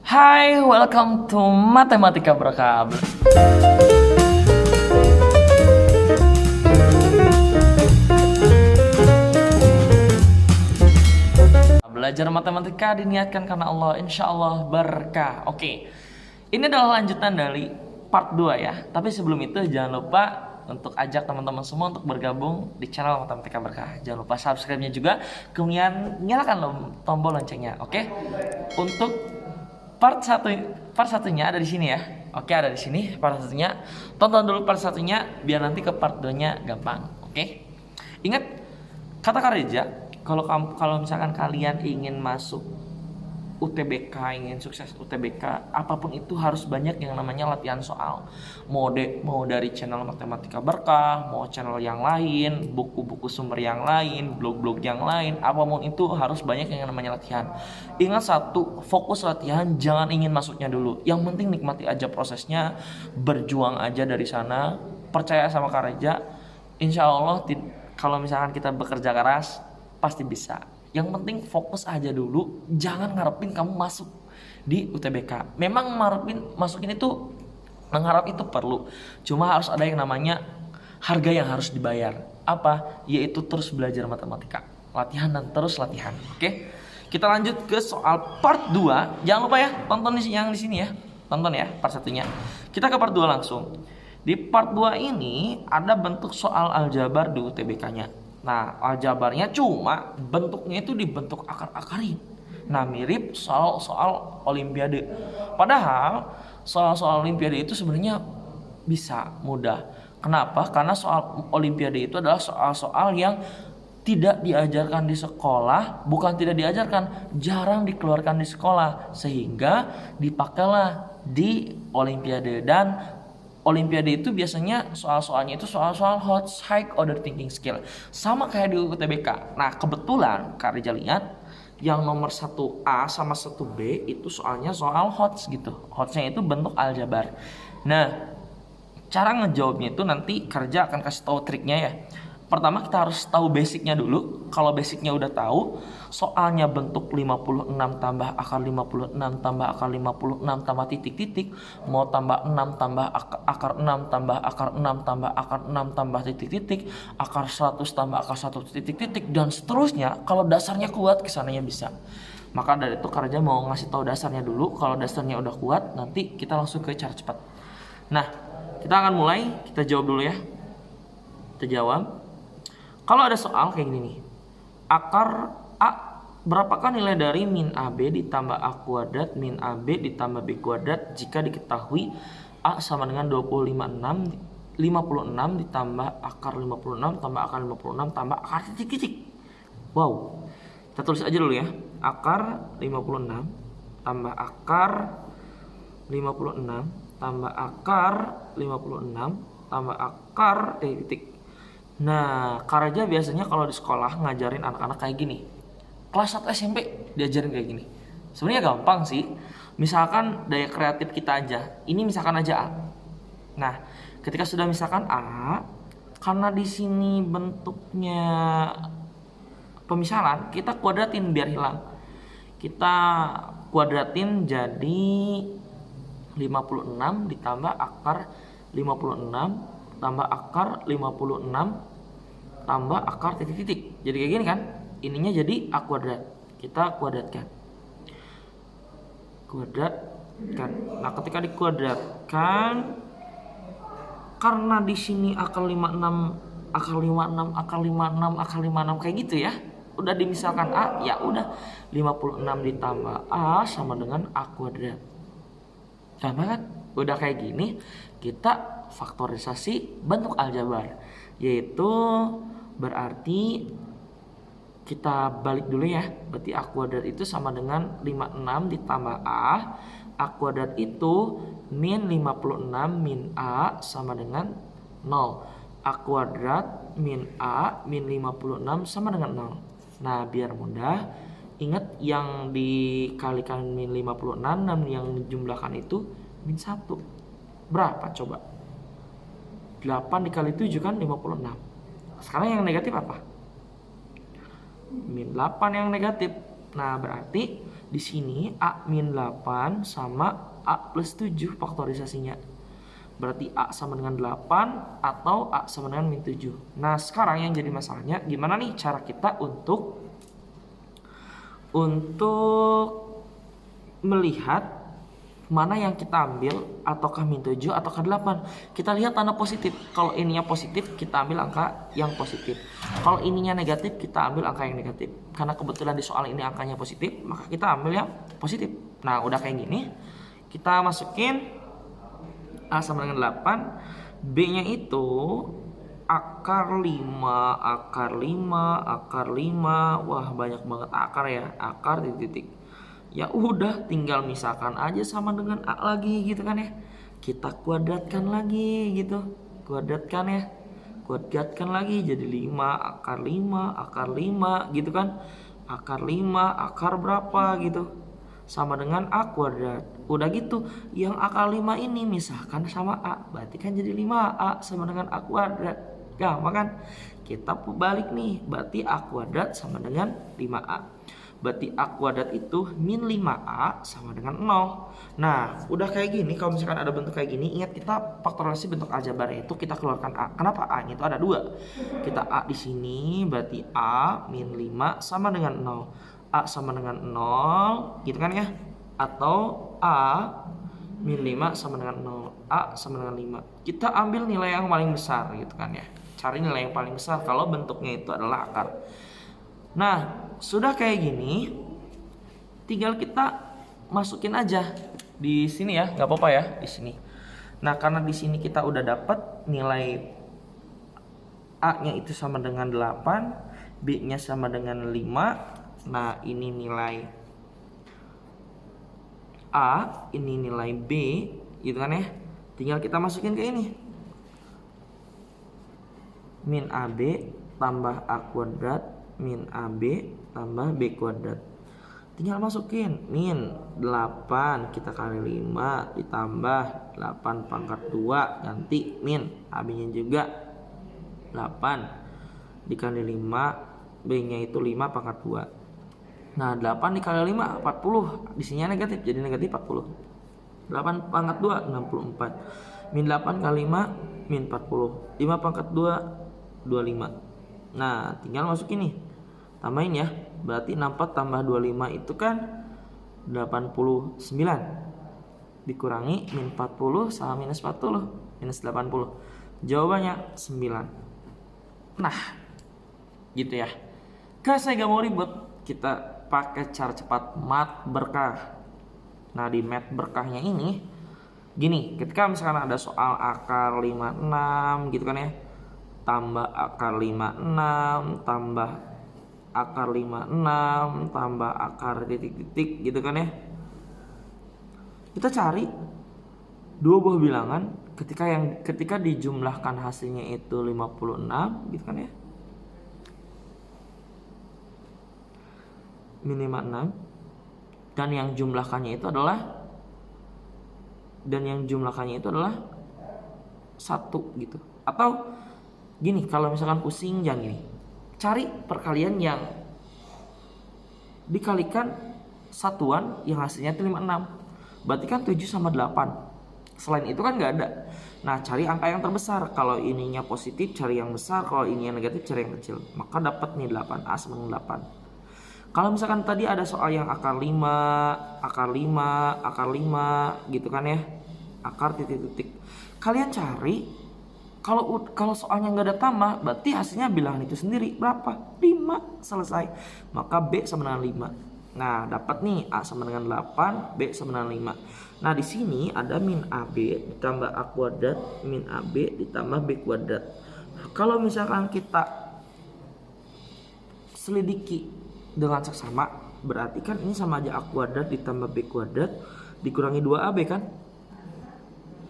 Hai, welcome to Matematika Berkah. Belajar matematika diniatkan karena Allah, insya Allah berkah. Oke, ini adalah lanjutan dari part 2 ya. Tapi sebelum itu jangan lupa untuk ajak teman-teman semua untuk bergabung di channel Matematika Berkah. Jangan lupa subscribe-nya juga, kemudian nyalakan tombol loncengnya. Oke, untuk part satunya ada di sini ya. Oke, ada di sini part satunya. Tonton dulu part satunya biar nanti ke part 2-nya gampang. Oke. Ingat kata Kak Reza, kalau misalkan kalian ingin masuk UTBK, ingin sukses UTBK, apapun itu harus banyak yang namanya latihan soal. Mau dari channel Matematika Berkah, mau channel yang lain, buku-buku sumber yang lain, blog-blog yang lain, apapun itu harus banyak yang namanya latihan. Ingat satu, fokus latihan, jangan ingin masuknya dulu. Yang penting nikmati aja prosesnya, berjuang aja dari sana, percaya sama Kak Reza. Insya Allah kalau misalkan kita bekerja keras, pasti bisa. Yang penting fokus aja dulu, jangan ngarepin kamu masuk di UTBK. Memang masukin itu, mengharap itu perlu. Cuma harus ada yang namanya harga yang harus dibayar. Apa? Yaitu terus belajar matematika. Latihan dan terus latihan. Oke? Kita lanjut ke soal part 2. Jangan lupa ya, tonton yang di sini ya. Tonton ya part satunya. Kita ke part 2 langsung. Di part 2 ini ada bentuk soal aljabar di UTBK-nya. Nah, aljabarnya cuma bentuknya itu dibentuk akar-akarin. Nah, mirip soal-soal olimpiade. Padahal soal-soal olimpiade itu sebenarnya bisa mudah. Kenapa? Karena soal olimpiade itu adalah soal-soal yang tidak diajarkan di sekolah, bukan tidak diajarkan, jarang dikeluarkan di sekolah, sehingga dipakailah di olimpiade. Dan olimpiade itu biasanya soal-soalnya itu soal-soal high order thinking skill, sama kayak di UTBK. Nah, kebetulan Kak Reza lihat yang nomor 1A sama 1B itu soalnya soal HOTS gitu. HOTS-nya itu bentuk aljabar. Nah, cara ngejawabnya itu nanti Kak akan kasih tahu triknya ya. Pertama kita harus tahu basicnya dulu. Kalau basicnya udah tahu, soalnya bentuk 56 tambah akar 56 tambah akar 56 tambah titik-titik, mau tambah 6 tambah akar 6 tambah akar 6 tambah akar 6 tambah titik-titik, akar 100 tambah akar 1 titik-titik, dan seterusnya. Kalau dasarnya kuat, kesananya bisa. Maka dari itu Kak Reza mau ngasih tahu dasarnya dulu. Kalau dasarnya udah kuat, nanti kita langsung ke cara cepat. Nah, kita akan mulai. Kita jawab dulu ya. Kita jawab. Kalau ada soal kayak gini nih, akar A, berapakah nilai dari min AB ditambah A kuadrat min AB ditambah B kuadrat jika diketahui A sama dengan 56 ditambah akar 56 tambah akar 56 tambah akar titik-titik. Wow, kita tulis aja dulu ya, akar 56 tambah akar 56 tambah akar 56 tambah akar titik. Nah, Kak Reza biasanya kalau di sekolah ngajarin anak-anak kayak gini. Kelas 1 SMP diajarin kayak gini. Sebenarnya gampang sih. Misalkan daya kreatif kita aja. Ini misalkan aja A. Nah, ketika sudah misalkan A, karena di sini bentuknya pemisahan, kita kuadratin biar hilang. Kita kuadratin jadi 56 ditambah akar 56 tambah akar 56 tambah akar titik-titik. Jadi kayak gini kan, ininya jadi A kuadrat. Kita kuadratkan. Nah, ketika dikuadratkan, karena di sini akar 56 kayak gitu ya. Udah dimisalkan A, ya udah 56 ditambah A sama dengan A kuadrat. Gampang kan? Udah kayak gini, kita faktorisasi bentuk aljabar, yaitu berarti kita balik dulu ya. Berarti A kuadrat itu sama dengan 56 ditambah A kuadrat itu min 56 min A sama dengan 0. A kuadrat min A min 56 sama dengan 0. Nah, biar mudah, ingat yang dikalikan min 56 dan yang dijumlahkan itu min 1. Berapa coba? 8 dikali 7 kan 56. Sekarang yang negatif apa? Min 8 yang negatif. Nah, berarti Di sini A min 8 sama A plus 7 faktorisasinya. Berarti A sama dengan 8 atau A sama dengan min 7. Nah sekarang yang jadi masalahnya gimana nih cara kita untuk melihat mana yang kita ambil, ataukah min 7 ataukah 8. Kita lihat tanda positif. Kalau ininya positif, kita ambil angka yang positif. Kalau ininya negatif, kita ambil angka yang negatif. Karena kebetulan di soal ini angkanya positif, maka kita ambil yang positif. Nah, udah kayak gini, kita masukin A sama dengan 8, B-nya itu akar 5, akar 5, akar 5. Wah, banyak banget akar ya, akar titik-titik. Ya udah tinggal misalkan aja sama dengan A lagi gitu kan ya. Kita kuadratkan lagi gitu. Kuadratkan ya. Kuadratkan lagi jadi 5 akar 5 akar 5 gitu kan. Akar 5 akar berapa gitu. Sama dengan A kuadrat. Udah gitu yang akar 5 ini misalkan sama A. Berarti kan jadi 5A sama dengan A kuadrat. Gampang kan? Kita balik nih. Berarti A kuadrat sama dengan 5A. Berarti A kuadrat itu min 5A sama dengan 0. Nah, udah kayak gini, kalau misalkan ada bentuk kayak gini, ingat kita faktorisasi bentuk aljabarnya itu kita keluarkan A. Kenapa A-nya itu ada 2? Kita A di sini berarti A min 5 sama dengan 0. A sama dengan 0, gitu kan ya? Atau A min 5 sama dengan 0. A sama dengan 5. Kita ambil nilai yang paling besar gitu kan ya. Cari nilai yang paling besar kalau bentuknya itu adalah akar. Nah, sudah kayak gini, tinggal kita masukin aja di sini ya, nggak apa-apa ya di sini. Nah, karena di sini kita udah dapat nilai A-nya itu sama dengan 8, B-nya sama dengan 5. Nah, ini nilai A, ini nilai B, gitu kan ya. Tinggal kita masukin ke ini. Min AB tambah A kuadrat min AB tambah B kuadrat. Tinggal masukin min 8 kita kali 5 ditambah 8 pangkat 2 ganti min AB nya juga 8 dikali 5, B nya itu 5 pangkat 2. Nah 8 dikali 5 40, di sini negatif jadi negatif 40. 8 pangkat 2 64, min 8 kali 5 min 40, 5 pangkat 2 25. Nah tinggal masukin nih, tambahin ya, berarti 64 tambah 25 itu kan 89 dikurangi min 40 sama minus 40 minus 80, jawabannya 9. Nah gitu ya guys, saya gak mau ribet, kita pakai cara cepat mat berkah. Nah di mat berkahnya ini gini, ketika misalkan ada soal akar 56 gitu kan ya, tambah akar 56 tambah akar 56 tambah akar titik-titik gitu kan ya, kita cari dua buah bilangan ketika dijumlahkan hasilnya itu 56 gitu kan ya, minimal 6, dan yang jumlahkannya itu adalah 1 gitu. Atau gini, kalau misalkan pusing jangan gini, cari perkalian yang dikalikan satuan yang hasilnya itu 56. Berarti kan 7 sama 8. Selain itu kan nggak ada. Nah cari angka yang terbesar. Kalau ininya positif cari yang besar, kalau ininya negatif cari yang kecil. Maka dapat nih 8A sama dengan 8. Kalau misalkan tadi ada soal yang akar 5, akar 5, akar 5 gitu kan ya, akar titik-titik, kalian cari kalau soalnya nggak ada tambah, berarti hasilnya bilangan itu sendiri berapa? 5, selesai. Maka B sama dengan 5. Nah dapat nih A sama dengan 8, B sama dengan 5. Nah di sini ada min AB ditambah A kuadrat min AB ditambah B kuadrat. Kalau misalkan kita selidiki dengan seksama, berarti kan ini sama aja A kuadrat ditambah B kuadrat dikurangi 2AB kan.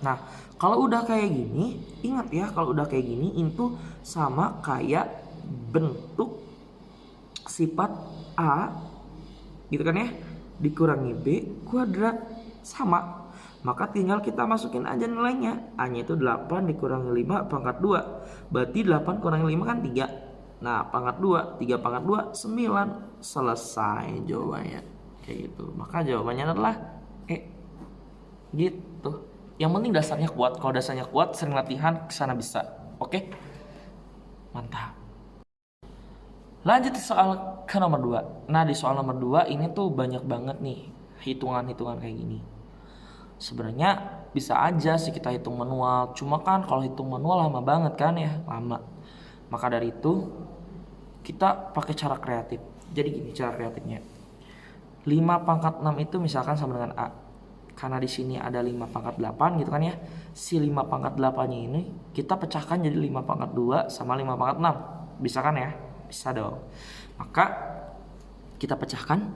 Nah kalau udah kayak gini, ingat ya, kalau udah kayak gini itu sama kayak bentuk sifat A gitu kan ya, dikurangi B kuadrat, sama. Maka tinggal kita masukin aja nilainya. A nya itu 8 dikurangi 5 pangkat 2, berarti 8 kurangi 5 kan 3. Nah pangkat 2, 3 pangkat 2 9, selesai jawabannya. kayak gitu. Maka jawabannya adalah E. Gitu. Yang penting dasarnya kuat. Kalau dasarnya kuat, sering latihan, kesana bisa. Oke? Mantap. Lanjut ke soal ke nomor 2. Nah, di soal nomor 2 ini tuh banyak banget nih hitungan-hitungan kayak gini. Sebenarnya bisa aja sih kita hitung manual. Cuma kan kalau hitung manual lama banget kan ya, lama. Maka dari itu kita pakai cara kreatif. Jadi gini cara kreatifnya. 5 pangkat 6 itu misalkan sama dengan A. Karena di sini ada 5 pangkat 8 gitu kan ya. Si 5 pangkat 8-nya ini kita pecahkan jadi 5 pangkat 2 sama 5 pangkat 6. Bisa kan ya? Bisa dong. Maka kita pecahkan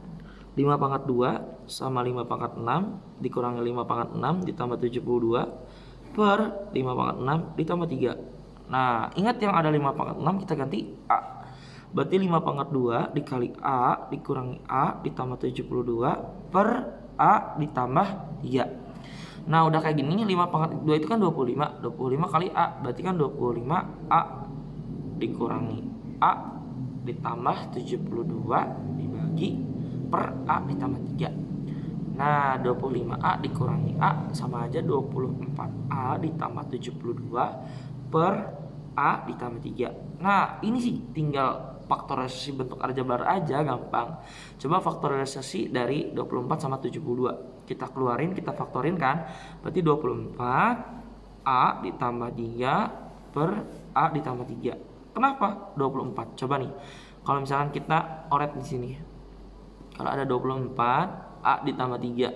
5 pangkat 2 sama 5 pangkat 6 dikurangi 5 pangkat 6 ditambah 72 per 5 pangkat 6 ditambah 3. Nah, ingat yang ada 5 pangkat 6 kita ganti A. Berarti 5 pangkat 2 dikali A dikurangi A ditambah 72 per A ditambah 3. Nah udah kayak gini 5 pangkat 2 itu kan 25. 25 kali A berarti kan 25 A dikurangi A ditambah 72 dibagi per A ditambah 3. Nah 25A dikurangi A sama aja 24A ditambah 72 per A ditambah 3. Nah ini sih tinggal faktorisasi bentuk aljabar aja, gampang. Coba faktorisasi dari 24 sama 72. Kita keluarin, kita faktorin kan. Berarti 24 A ditambah 3 per A ditambah 3. Kenapa 24? Coba nih. Kalau misalkan kita oret di sini. Kalau ada 24 A ditambah 3.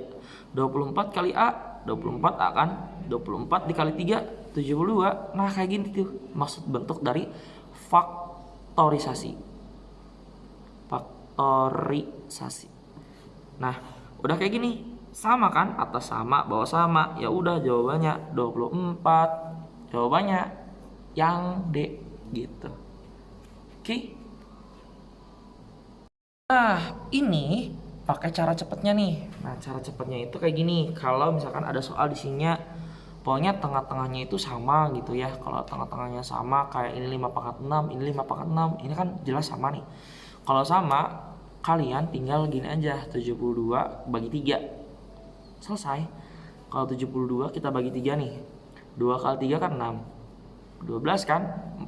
24 kali A, 24 A kan. 24 dikali 3 72. Nah, kayak gini tuh maksud bentuk dari faktorisasi. Nah, udah kayak gini. Sama kan? Atas sama, bawah sama. Ya udah jawabannya 24. Jawabannya yang D gitu. Oke. Nah, ini pakai cara cepatnya nih. Nah, cara cepatnya itu kayak gini. Kalau misalkan ada soal di sininya pokoknya tengah-tengahnya itu sama gitu ya. Kalau tengah-tengahnya sama kayak ini 5 pangkat 6, ini 5 pangkat 6, ini kan jelas sama nih. Kalau sama, kalian tinggal gini aja, 72 bagi 3. Selesai. Kalau 72 kita bagi 3 nih. 2 kali 3 kan 6. 12 kan?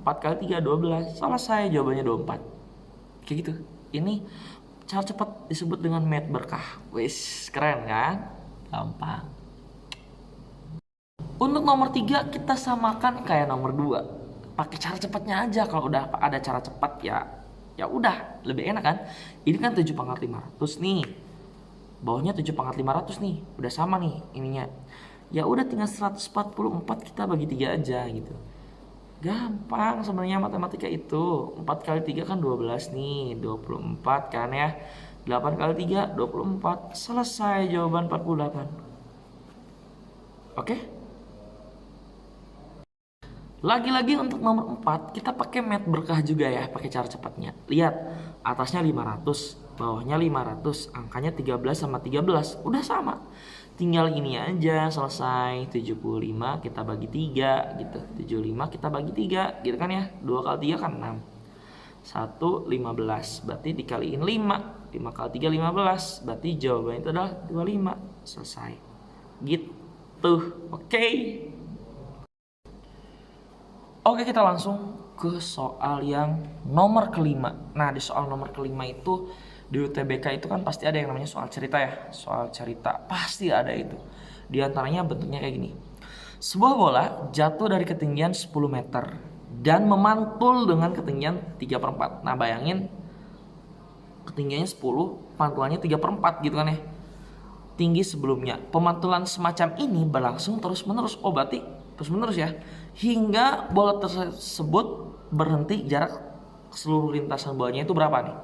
4 kali 3 12. Selesai, jawabannya 24. Kayak gitu. Ini cara cepat disebut dengan math berkah. Wis, keren kan? Gampang. Untuk nomor 3 kita samakan kayak nomor 2. Pakai cara cepatnya aja. Kalau udah ada cara cepat ya udah lebih enak kan. Ini kan 7 pangkat 500 nih. Bawahnya 7 pangkat 500 nih. Udah sama nih ininya. Ya udah tinggal 144 kita bagi 3 aja gitu. Gampang sebenarnya matematika itu. 4 kali 3 kan 12 nih. 24 kan ya. 8 kali 3 24. Selesai jawaban 48. Oke? Lagi-lagi untuk nomor 4 kita pakai math berkah juga ya, pakai cara cepatnya. Lihat, atasnya 500, bawahnya 500, angkanya 13 sama 13, udah sama. Tinggal ini aja, selesai. 75 kita bagi 3 gitu. 75 kita bagi 3 gitu kan ya. 2 kali 3 kan 6. 1 15, berarti dikaliin 5. 5 kali 3 15, berarti jawabannya itu adalah 25. Selesai. Gitu. Oke. Oke, kita langsung ke soal yang nomor kelima. Nah, di soal nomor kelima itu di UTBK itu kan pasti ada yang namanya soal cerita ya. Soal cerita pasti ada itu. Di antaranya bentuknya kayak gini. Sebuah bola jatuh dari ketinggian 10 meter dan memantul dengan ketinggian 3/4. Nah, bayangin ketinggiannya 10, pantulannya 3/4 gitu kan ya. Tinggi sebelumnya. Pemantulan semacam ini berlangsung terus-menerus. Oh, berarti terus-menerus ya. Hingga bola tersebut berhenti, jarak seluruh lintasan bolanya itu berapa nih?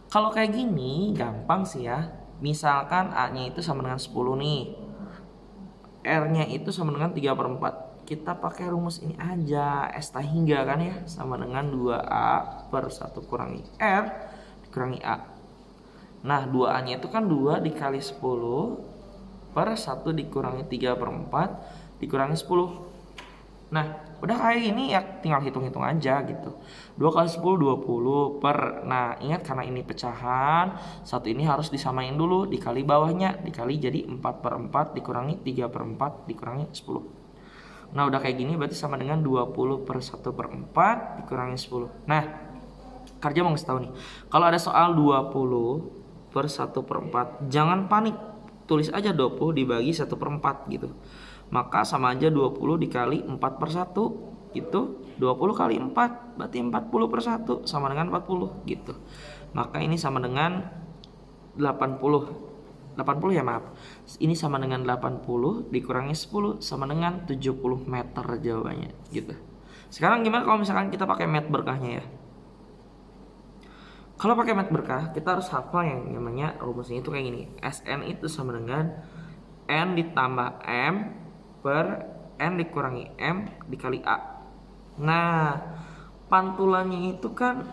Kalau kayak gini gampang sih ya. Misalkan A-nya itu sama dengan 10 nih. R-nya itu sama dengan 3/4. Kita pakai rumus ini aja. S hingga kan ya. Sama dengan 2A per 1 kurangi R dikurangi A. Nah 2A-nya itu kan 2 dikali 10 per 1 dikurangi 3/4 dikurangi 10. Nah Udah kayak gini ya tinggal hitung-hitung aja gitu. 2 kali 10 20 per. Nah, ingat karena ini pecahan, satu ini harus disamain dulu, dikali bawahnya, dikali jadi 4 per 4 dikurangi 3 per 4 dikurangi 10. Nah, udah kayak gini berarti sama dengan 20 per 1 per 4 dikurangi 10. Nah, Karja mau ngasih tahu nih. Kalau ada soal 20 per 1 per 4, jangan panik. Tulis aja 20 dibagi 1 per 4 gitu. Maka sama aja 20 dikali 4 per 1 gitu. 20 kali 4 berarti 40 per 1 sama dengan 40 gitu. Maka ini sama dengan 80. 80 ya maaf. Ini sama dengan 80 dikurangi 10 sama dengan 70 meter jawabannya gitu. Sekarang gimana kalau misalkan kita pakai mat berkahnya ya? Kalau pakai mat berkah, kita harus hafal yang namanya rumusnya itu kayak gini. SN itu sama dengan N ditambah M per N dikurangi M dikali A. Nah, pantulannya itu kan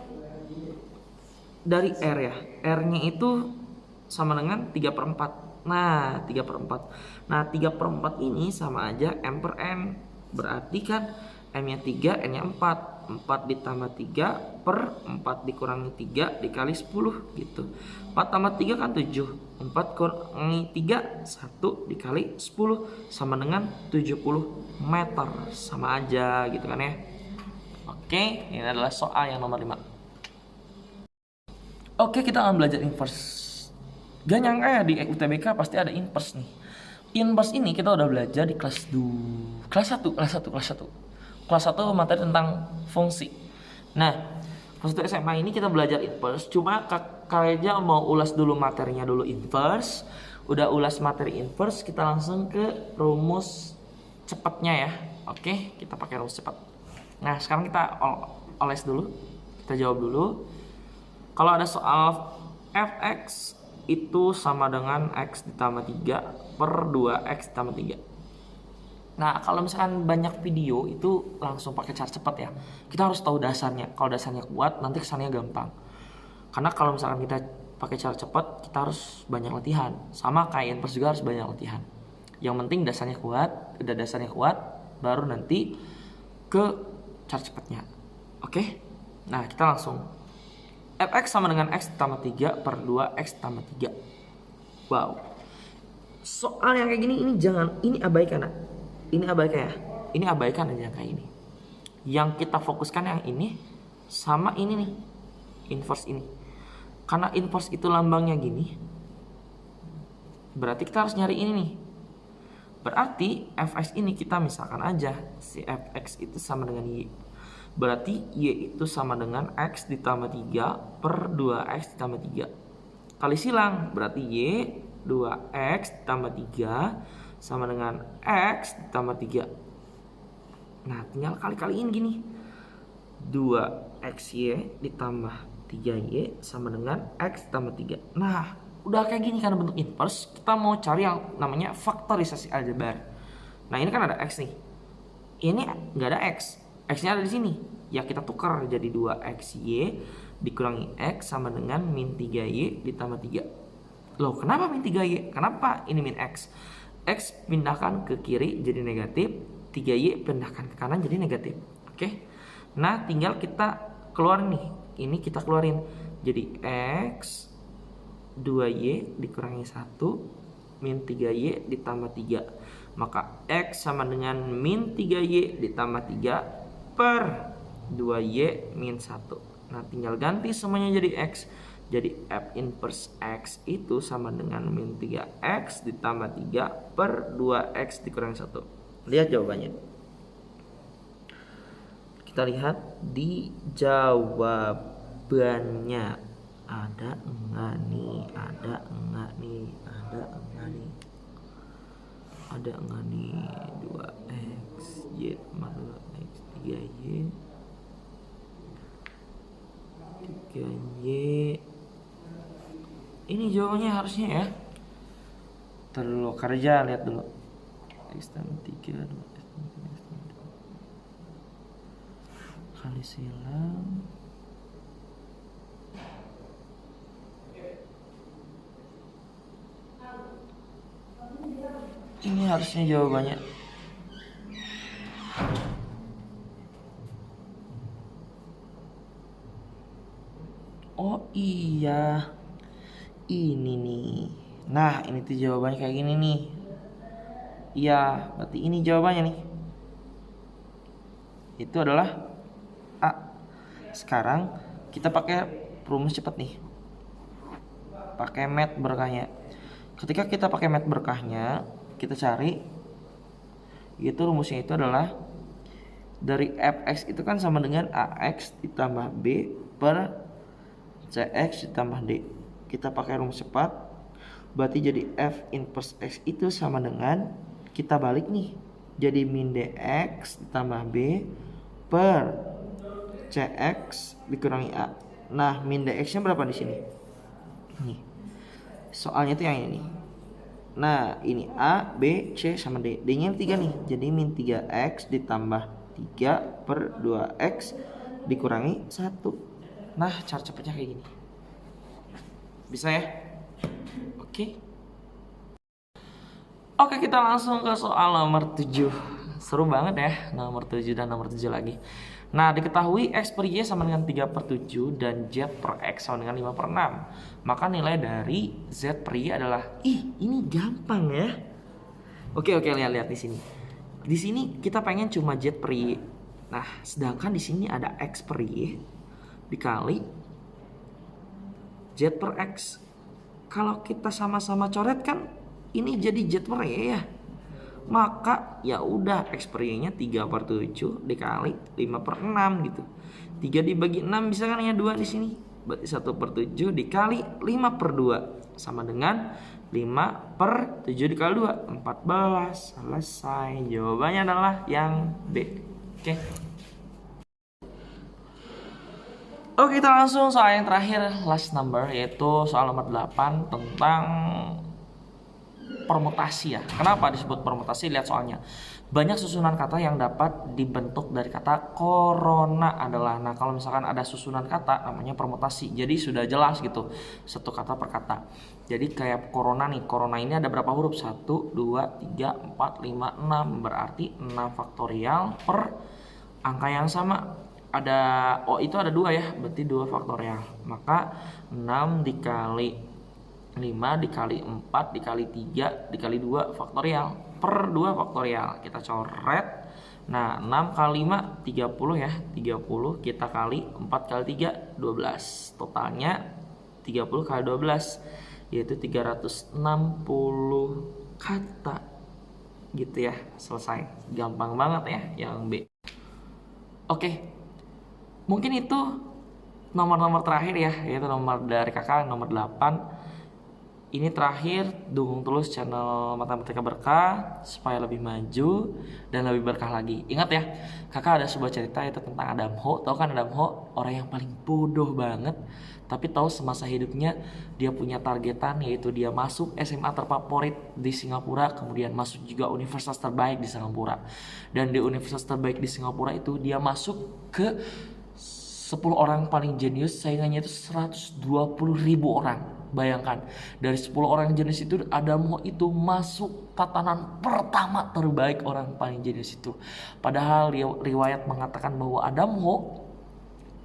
dari R ya. R-nya itu sama dengan 3 per 4. Nah, 3 per 4. Nah, 3 per 4 ini sama aja M per N. Berarti kan M-nya 3, N-nya 4. 4 ditambah 3 per 4 dikurangi 3 dikali 10 gitu. 4 tambah 3 kan 7. 4 kurangi 3 1 dikali 10 sama dengan 70 meter. Sama aja gitu kan ya. Oke, ini adalah soal yang nomor 5. Oke, kita akan belajar inverse. Gak nyangka ya di UTBK pasti ada inverse nih. Inverse ini kita udah belajar di kelas 1 materi tentang fungsi. Nah, kelas 1 SMA ini kita belajar inverse. Cuma kayaknya mau ulas dulu materinya dulu inverse. Udah ulas materi inverse, kita langsung ke rumus cepatnya ya. Oke, kita pakai rumus cepat. Nah, sekarang kita oles dulu. Kita jawab dulu. Kalau ada soal fx itu sama dengan x ditambah 3 per 2x ditambah 3. Nah, kalau misalkan banyak video itu langsung pakai cara cepat ya. Kita harus tahu dasarnya. Kalau dasarnya kuat, nanti kesannya gampang. Karena kalau misalkan kita pakai cara cepat, kita harus banyak latihan. Sama kayak inverse juga harus banyak latihan. Yang penting dasarnya kuat, udah dasarnya kuat, baru nanti ke cara cepatnya. Oke? Nah, kita langsung. Fx sama dengan x tambah 3 per 2x tambah 3. Wow. Soal yang kayak gini ini abaikan. Ini abaikan ya. Ini abaikan aja yang kayak ini. Yang kita fokuskan yang ini sama ini nih. Inverse ini. Karena inverse itu lambangnya gini. Berarti kita harus nyari ini nih. Berarti fx ini kita misalkan aja si fx itu sama dengan y. Berarti y itu sama dengan x ditambah 3 per 2x ditambah 3. Kali silang, berarti y 2x ditambah 3 sama dengan x ditambah 3. Nah, tinggal kali-kaliin gini. 2xy ditambah 3y sama dengan x ditambah 3. Nah, udah kayak gini karena bentuk inverse, kita mau cari yang namanya faktorisasi aljabar. Nah, ini kan ada x nih. Ini nggak ada x. X-nya ada di sini. Ya kita tukar jadi 2xy dikurangi x sama dengan min 3y ditambah 3. Loh, kenapa min 3y? Kenapa ini min x? X pindahkan ke kiri jadi negatif, 3y pindahkan ke kanan jadi negatif. Oke. Nah, tinggal kita keluarin nih. Ini kita keluarin. Jadi x 2y dikurangi 1 min 3y ditambah 3. Maka x sama dengan min 3y ditambah 3 per 2y min 1. Nah, tinggal ganti semuanya jadi x. Jadi f inverse x itu sama dengan min 3x ditambah 3 per 2x dikurangi 1. Lihat jawabannya. Kita lihat di jawabannya. Ada enggak nih? Ada enggak nih? Ada enggak nih? Ada enggak nih? 2x y tambah 2x 3y 3y. Ini jawabannya harusnya ya. Ntar dulu kerja, lihat dulu. X tambah 3 kali silang. Ini harusnya jawabannya. iya, ini nih. Nah, ini tuh jawabannya kayak gini nih. Iya, berarti ini jawabannya nih. Itu adalah A. Sekarang kita pakai rumus cepat nih. Pakai mat berkahnya. Ketika kita pakai mat berkahnya, kita cari itu rumusnya itu adalah dari fx itu kan sama dengan ax ditambah b per cx ditambah d. Kita pakai rumus cepat, berarti jadi f inverse x itu sama dengan, kita balik nih, jadi min dx ditambah b per cx dikurangi a. Nah, min dx nya berapa di sini? Nih, soalnya itu yang ini. Nah, ini A, B, C sama D. D-nya 3 nih. Jadi min 3x ditambah 3 per 2x dikurangi 1. Nah, cara cepatnya kayak gini. Bisa ya? Oke. Oke, kita langsung ke soal nomor 7. Seru banget ya, nomor 7 dan nomor 7 lagi. Nah, diketahui X per Y sama dengan 3 per 7 dan Z per X sama dengan 5 per 6. Maka nilai dari Z per Y adalah, ini gampang ya. Oke, lihat di sini. Di sini kita pengen cuma Z per Y. Nah, sedangkan di sini ada X per Y dikali Z per X. Kalau kita sama-sama coret kan ini jadi Z per Y ya. Maka ya udah X per Y nya 3 per 7 dikali 5 per 6 gitu. 3 dibagi 6 bisa kan ya 2 di sini. Berarti 1 per 7 dikali 5 per 2 sama dengan 5 per 7 dikali 2 14. Selesai. Jawabannya adalah yang B. Oke. Oke, kita langsung soal yang terakhir, last number, yaitu soal nomor 8 tentang permutasi ya. Kenapa disebut permutasi? Lihat soalnya. Banyak susunan kata yang dapat dibentuk dari kata corona adalah. Nah, kalau misalkan ada susunan kata namanya permutasi. Jadi sudah jelas gitu. Satu kata per kata. Jadi kayak corona nih. Corona ini ada berapa huruf? 1, 2, 3, 4, 5, 6. Berarti 6 faktorial per angka yang sama. Itu ada 2 ya. Berarti 2 faktorial. Maka 6 dikali 5 dikali 4 dikali 3 dikali 2 faktorial per 2 faktorial. Kita coret. Nah, 6 kali 5 30 ya. 30 kita kali 4 kali 3 12. Totalnya 30 kali 12 yaitu 360 kata. Gitu ya. Selesai. Gampang banget ya yang B. Oke. Mungkin itu nomor-nomor terakhir ya, yaitu nomor dari kakak nomor 8. Ini terakhir, dukung terus channel Matematika Berkah supaya lebih maju dan lebih berkah lagi. Ingat ya, kakak ada sebuah cerita itu tentang Adam Ho. Tahu kan Adam Ho? Orang yang paling bodoh banget. Tapi tahu semasa hidupnya dia punya targetan, yaitu dia masuk SMA terfavorit di Singapura. Kemudian masuk juga universitas terbaik di Singapura. Dan di universitas terbaik di Singapura itu dia masuk ke 10 orang paling jenius, saingannya itu 120.000 orang. Bayangkan, dari 10 orang jenius itu Adam Ho itu masuk tatanan pertama terbaik orang paling jenius itu. Padahal riwayat mengatakan bahwa Adam Ho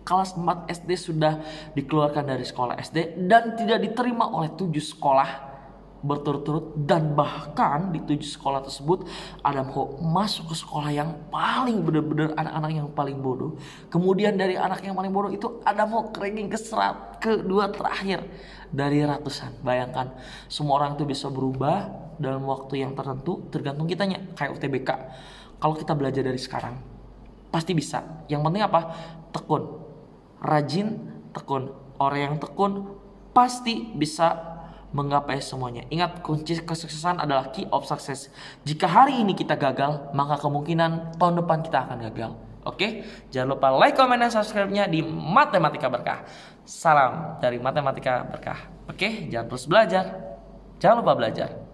kelas 4 SD sudah dikeluarkan dari sekolah SD dan tidak diterima oleh 7 sekolah berturut-turut, dan bahkan di 7 sekolah tersebut Adam Ho masuk ke sekolah yang paling benar-benar anak-anak yang paling bodoh. Kemudian dari anak yang paling bodoh itu Adam Ho ranking kedua terakhir dari ratusan. Bayangkan, semua orang itu bisa berubah dalam waktu yang tertentu, tergantung kitanya. Kayak UTBK, kalau kita belajar dari sekarang pasti bisa. Yang penting apa? Tekun, rajin, tekun. Orang yang tekun pasti bisa menggapai semuanya. Ingat, kunci kesuksesan adalah key of success. Jika hari ini kita gagal, maka kemungkinan tahun depan kita akan gagal. Oke? Jangan lupa like, comment, dan subscribe-nya di Matematika Berkah. Salam dari Matematika Berkah. Oke? Jangan terus belajar. Jangan lupa belajar.